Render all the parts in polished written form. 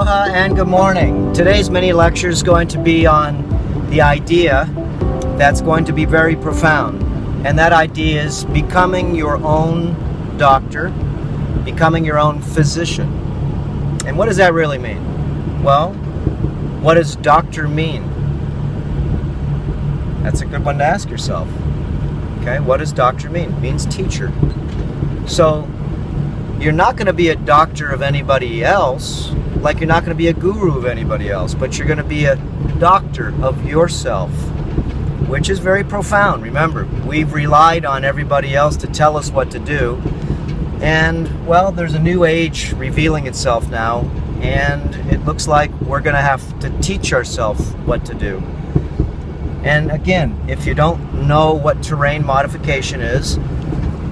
Aloha and good morning. Today's mini lecture is going to be on the idea that's going to be very profound. And that idea is becoming your own doctor, becoming your own physician. And what does that really mean? Well, what does doctor mean? That's a good one to ask yourself. Okay, what does doctor mean? It means teacher. So, you're not going to be a doctor of anybody else, like you're not going to be a guru of anybody else, but you're going to be a doctor of yourself, which is very profound. Remember, we've relied on everybody else to tell us what to do, and, well, there's a new age revealing itself now, and it looks like we're going to have to teach ourselves what to do. And again, if you don't know what terrain modification is,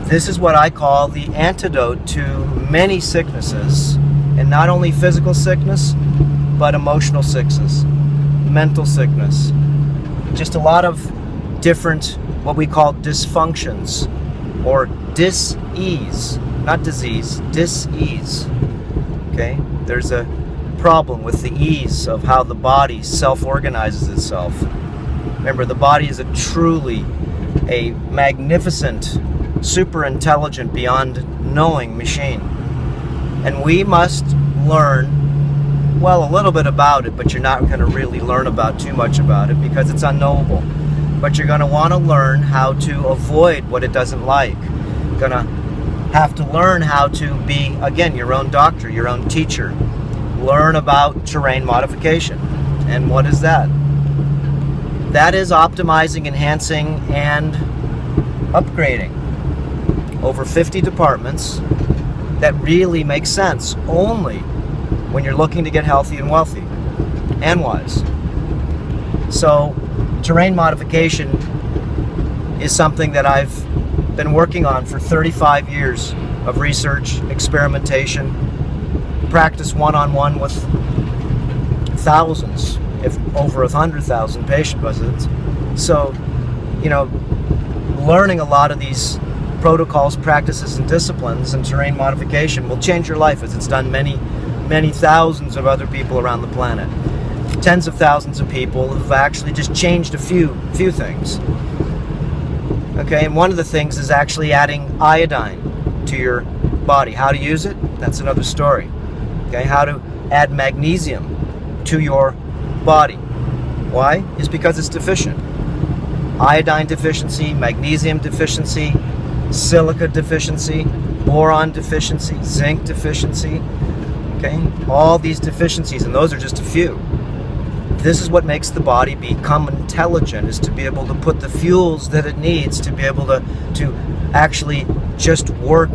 this is what I call the antidote to many sicknesses, and not only physical sickness, but emotional sickness, mental sickness, just a lot of different, what we call dysfunctions, or dis-ease, not disease, dis-ease, okay? There's a problem with the ease of how the body self-organizes itself. Remember, the body is truly a magnificent, super intelligent, beyond knowing machine. And we must learn, well, a little bit about it, but you're not going to really learn about too much about it because it's unknowable. But you're going to want to learn how to avoid what it doesn't like. You're going to have to learn how to be, again, your own doctor, your own teacher. Learn about terrain modification. And what is that? That is optimizing, enhancing, and upgrading over 50 departments that really make sense only when you're looking to get healthy and wealthy and wise. So, terrain modification is something that I've been working on for 35 years of research, experimentation, practice one-on-one with thousands, if over 100,000 patient visits. So, you know, learning a lot of these protocols, practices, and disciplines and terrain modification will change your life, as it's done many thousands of other people around the planet. Tens of thousands of people have actually just changed a few things. Okay, and one of the things is actually adding iodine to your body. How to use it? That's another story. Okay, how to add magnesium to your body. Why? It's because it's deficient. Iodine deficiency, magnesium deficiency, silica deficiency, boron deficiency, zinc deficiency, okay? All these deficiencies, and those are just a few. This is what makes the body become intelligent, is to be able to put the fuels that it needs to be able to actually just work,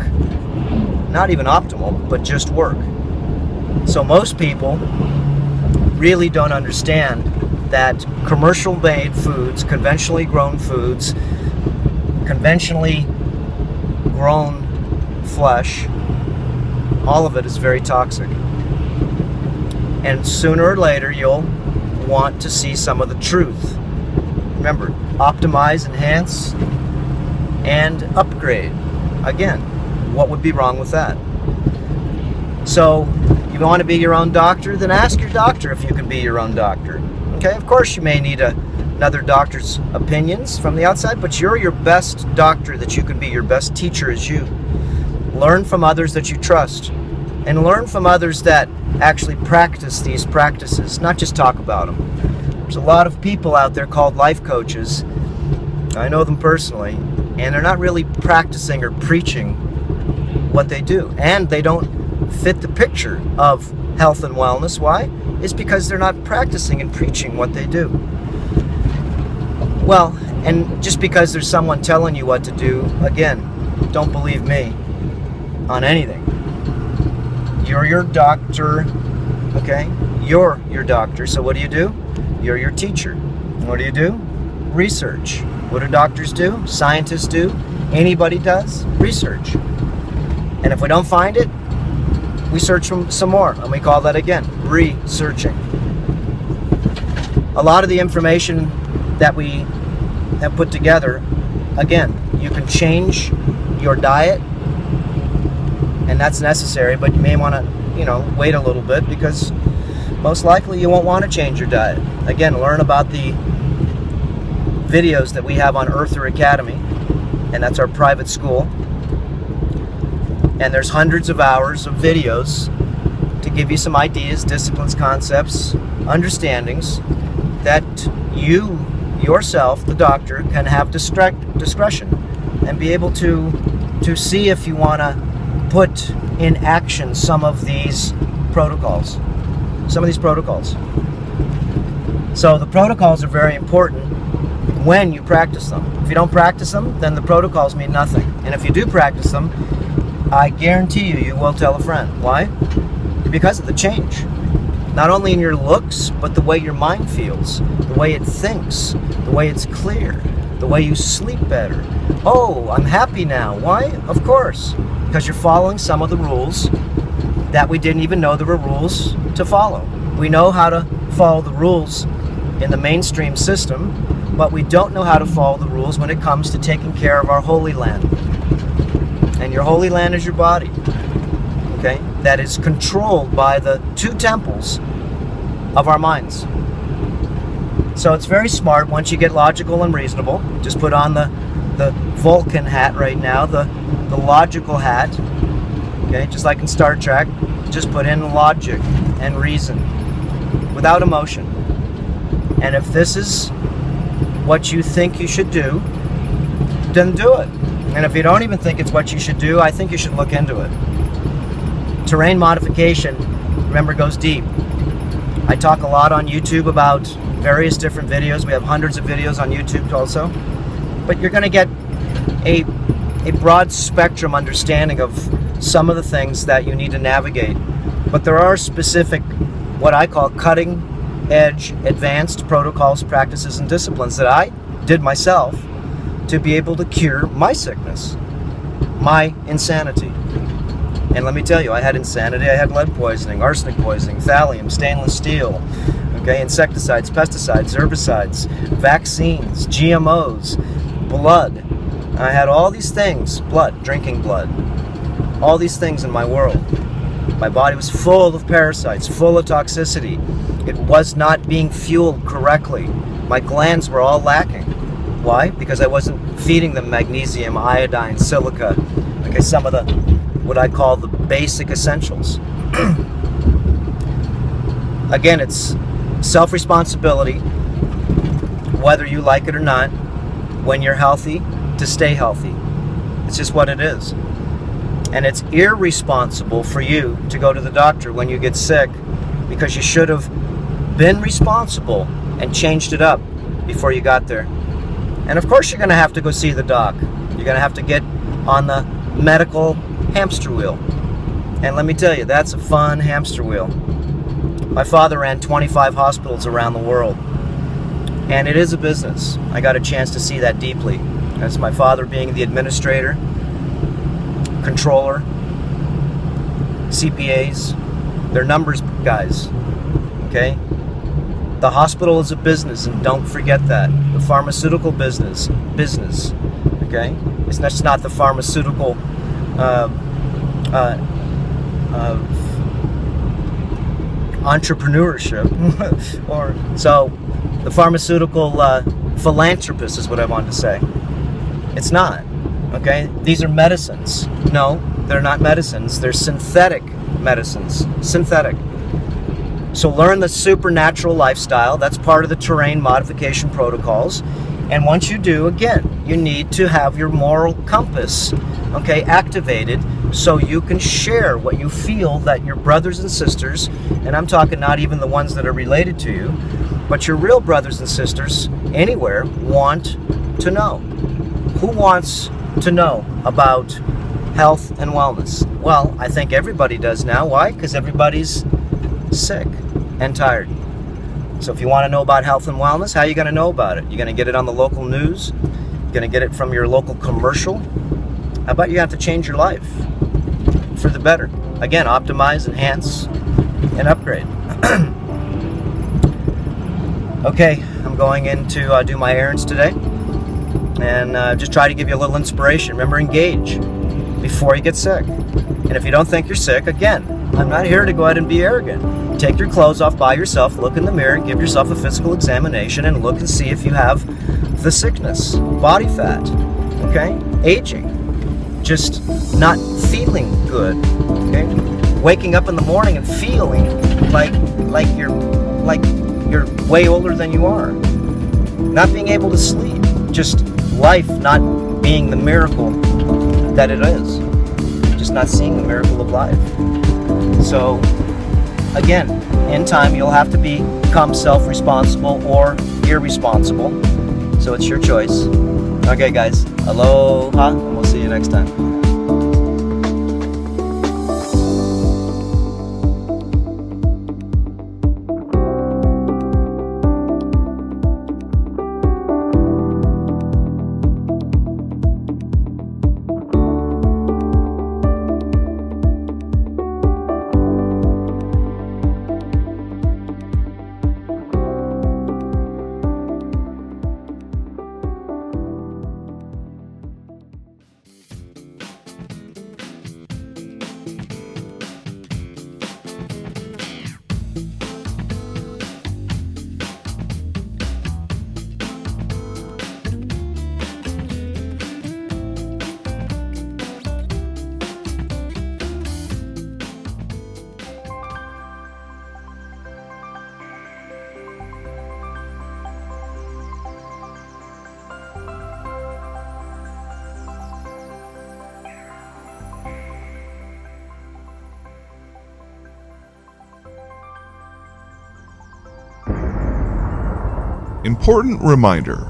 not even optimal, but just work. So most people really don't understand that commercial-made foods, conventionally grown foods, conventionally grown flesh, all of it is very toxic. And sooner or later, you'll want to see some of the truth. Remember, optimize, enhance, and upgrade. Again, what would be wrong with that? So, you want to be your own doctor? Then ask your doctor if you can be your own doctor. Okay, of course you may need another doctor's opinions from the outside, but you're your best doctor that you can be. Your best teacher is you. Learn from others that you trust, and learn from others that actually practice these practices, not just talk about them. There's a lot of people out there called life coaches. I know them personally, and they're not really practicing or preaching what they do, and they don't fit the picture of health and wellness. Why? It's because they're not practicing and preaching what they do. Well, and just because there's someone telling you what to do, again, don't believe me on anything. You're your doctor, okay? You're your doctor, so what do? You're your teacher. What do? Research. What do doctors do? Scientists do? Anybody does? Research. And if we don't find it, we search some more, and we call that, again, researching. A lot of the information that we have put together, again, you can change your diet, and that's necessary, but you may want to, wait a little bit, because most likely you won't want to change your diet. Again, learn about the videos that we have on Earther Academy, and that's our private school. And there's hundreds of hours of videos to give you some ideas, disciplines, concepts, understandings that you yourself, the doctor, can have discretion and be able to see if you want to put in action some of these protocols. So the protocols are very important when you practice them. If you don't practice them, then the protocols mean nothing. And if you do practice them, I guarantee you will tell a friend. Why? Because of the change. Not only in your looks, but the way your mind feels, the way it thinks, the way it's clear, the way you sleep better. Oh, I'm happy now. Why? Of course, because you're following some of the rules that we didn't even know there were rules to follow. We know how to follow the rules in the mainstream system, but we don't know how to follow the rules when it comes to taking care of our holy land. And your holy land is your body, okay? That is controlled by the two temples of our minds. So it's very smart once you get logical and reasonable. Just put on the Vulcan hat right now, the logical hat, okay? Just like in Star Trek, just put in logic and reason without emotion. And if this is what you think you should do, then do it. And if you don't even think it's what you should do, I think you should look into it. Terrain modification, remember, goes deep. I talk a lot on YouTube about various different videos. We have hundreds of videos on YouTube also. But you're going to get a broad spectrum understanding of some of the things that you need to navigate. But there are specific, what I call cutting edge, advanced protocols, practices, and disciplines that I did myself to be able to cure my sickness, my insanity. And let me tell you, I had insanity. I had lead poisoning, arsenic poisoning, thallium, stainless steel, okay, insecticides, pesticides, herbicides, vaccines, GMOs, blood. I had all these things, blood, drinking blood, all these things in my world. My body was full of parasites, full of toxicity. It was not being fueled correctly. My glands were all lacking. Why? Because I wasn't feeding them magnesium, iodine, silica, okay, some of the, what I call the basic essentials. Again, it's self-responsibility, whether you like it or not, when you're healthy, to stay healthy. It's just what it is. And it's irresponsible for you to go to the doctor when you get sick, because you should have been responsible and changed it up before you got there. And of course you're going to have to go see the doc. You're going to have to get on the medical hamster wheel. And let me tell you, that's a fun hamster wheel. My father ran 25 hospitals around the world. And it is a business. I got a chance to see that deeply. That's my father being the administrator, controller, CPAs. They're numbers guys, okay? The hospital is a business, and don't forget that. The pharmaceutical business, okay? It's just not the pharmaceutical entrepreneurship. Or so the pharmaceutical philanthropist is what I wanted to say. It's not, okay? These are medicines. No, they're not medicines. They're synthetic medicines. Synthetic. So learn the supernatural lifestyle. That's part of the terrain modification protocols. And once you do, again, you need to have your moral compass, okay, activated, so you can share what you feel that your brothers and sisters, and I'm talking not even the ones that are related to you, but your real brothers and sisters anywhere want to know. Who wants to know about health and wellness? Well, I think everybody does now. Why? Because everybody's sick and tired. So if you want to know about health and wellness, how are you going to know about it? You're going to get it on the local news? You're going to get it from your local commercial? How about you have to change your life for the better? Again, optimize, enhance, and upgrade. Okay, I'm going in to do my errands today, and just try to give you a little inspiration. Remember, engage before you get sick. And if you don't think you're sick, again, I'm not here to go ahead and be arrogant. take your clothes off by yourself, look in the mirror, give yourself a physical examination, and look and see if you have the sickness, body fat, okay? Aging, just not feeling good, okay? Waking up in the morning and feeling like you're way older than you are. Not being able to sleep, just life not being the miracle that it is. Just not seeing the miracle of life. So, again, in time you'll have to become self-responsible or irresponsible. So it's your choice. Okay guys, aloha, and we'll see you next time. Important reminder: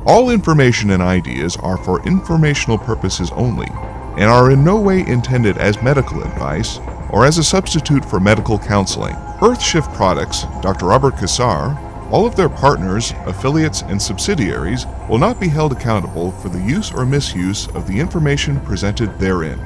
all information and ideas are for informational purposes only and are in no way intended as medical advice or as a substitute for medical counseling. Earthshift Products, Dr. Robert Cassar, all of their partners, affiliates, and subsidiaries will not be held accountable for the use or misuse of the information presented therein.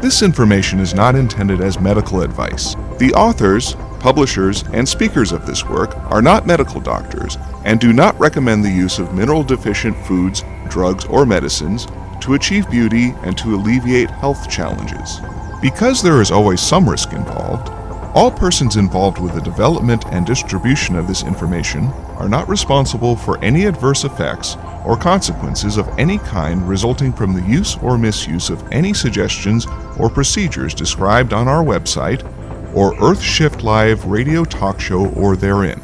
This information is not intended as medical advice. The authors, publishers, and speakers of this work are not medical doctors and do not recommend the use of mineral-deficient foods, drugs, or medicines to achieve beauty and to alleviate health challenges. Because there is always some risk involved, all persons involved with the development and distribution of this information are not responsible for any adverse effects or consequences of any kind resulting from the use or misuse of any suggestions or procedures described on our website or Earthshift Live radio talk show or therein.